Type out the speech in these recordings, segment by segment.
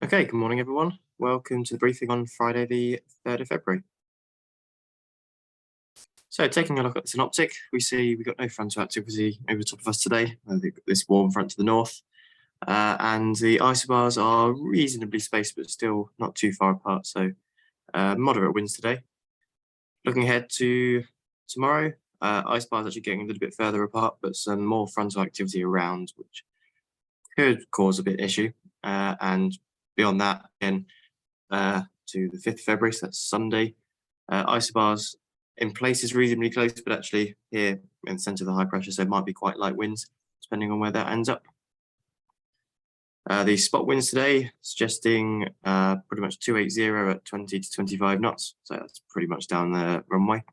Okay, good morning, everyone. Welcome to the briefing on Friday, the 3rd of February. So, taking a look at the synoptic, we see we've got no frontal activity over the top of us today. This warm front to the north. And the isobars are reasonably spaced, but still not too far apart. So, moderate winds today. Looking ahead to tomorrow, isobars actually getting a little bit further apart, but some more frontal activity around, which could cause a bit issue. And beyond that, again, to the 5th of February, so that's Sunday, isobars in places reasonably close, but actually here in the centre of the high pressure, so it might be quite light winds, depending on where that ends up. The spot winds today suggesting pretty much 280 at 20 to 25 knots, so that's pretty much down the runway.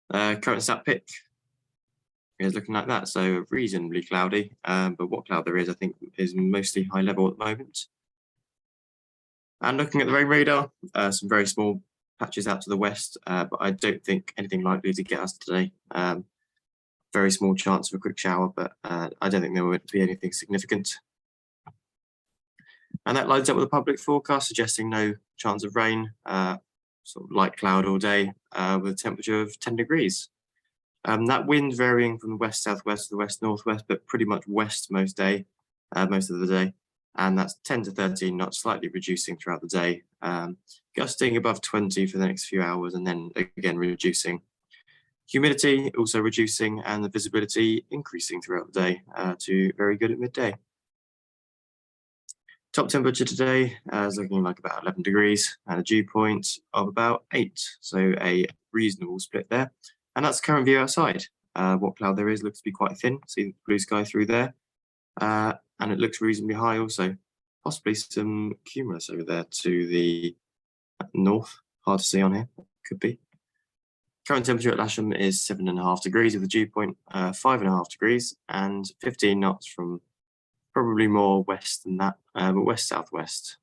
Current sat pic is looking like that, so reasonably cloudy, but what cloud there is, I think, is mostly high level at the moment. And looking at the rain radar, some very small patches out to the west, but I don't think anything likely to get us today. Very small chance of a quick shower, but I don't think there would be anything significant. And that lines up with the public forecast, suggesting no chance of rain, sort of light cloud all day, with a temperature of 10 degrees. That wind varying from the west-southwest to the west-northwest, but pretty much west most of the day. And that's 10 to 13 knots, slightly reducing throughout the day, gusting above 20 for the next few hours, and then again reducing. Humidity also reducing, and the visibility increasing throughout the day to very good at midday. Top temperature today is looking like about 11 degrees and a dew point of about 8, so a reasonable split there. And that's the current view outside. What cloud there is looks to be quite thin, see the blue sky through there. And it looks reasonably high also. Possibly some cumulus over there to the north. Hard to see on here, could be. Current temperature at Lasham is 7.5 degrees with a dew point 5.5 degrees and 15 knots from probably more west than that, but west-southwest.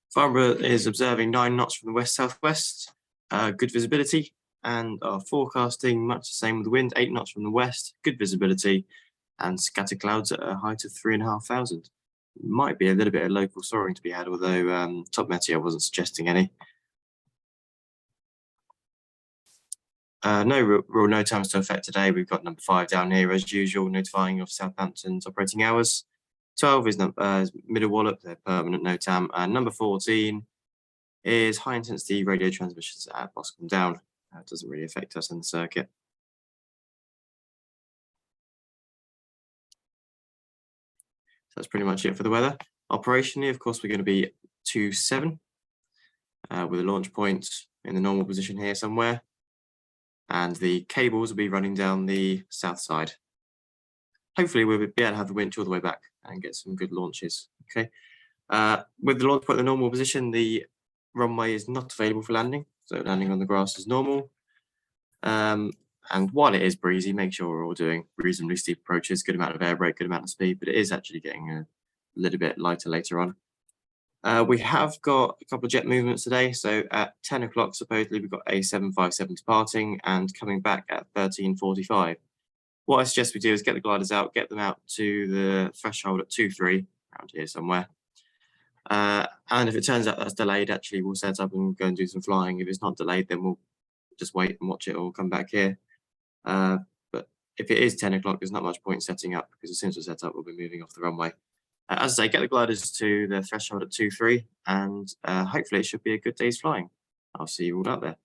Farnborough is observing 9 knots from the west-southwest, good visibility, and are forecasting much the same with the wind, 8 knots from the west, good visibility, and scattered clouds at a height of 3,500. Might be a little bit of local soaring to be had, although Top Meteo wasn't suggesting any. No real no times to affect today. We've got number 5 down here as usual, notifying of Southampton's operating hours. 12 is Middle Wallop, their permanent NOTAM, and number 14 is high intensity radio transmissions at Boscombe Down. It doesn't really affect us in the circuit. So that's pretty much it for the weather. Operationally, of course, we're going to be 2-7 with a launch point in the normal position here somewhere. And the cables will be running down the south side. Hopefully we'll be able to have the winch all the way back and get some good launches. Okay. With the launch point in the normal position, the runway is not available for landing. So landing on the grass is normal. And while it is breezy, make sure we're all doing reasonably steep approaches, good amount of air brake, good amount of speed, but it is actually getting a little bit lighter later on. We have got a couple of jet movements today. So at 10 o'clock, supposedly, we've got a 757 departing and coming back at 13:45. What I suggest we do is get the gliders out, get them out to the threshold at 2-3, around here somewhere. And if it turns out that's delayed, actually, we'll set up and go and do some flying. If it's not delayed, then we'll just wait and watch it or come back here. But if it is 10 o'clock, there's not much point setting up because as soon as we're set up, we'll be moving off the runway. As I say, get the gliders to the threshold at 2-3, and hopefully it should be a good day's flying. I'll see you all out there.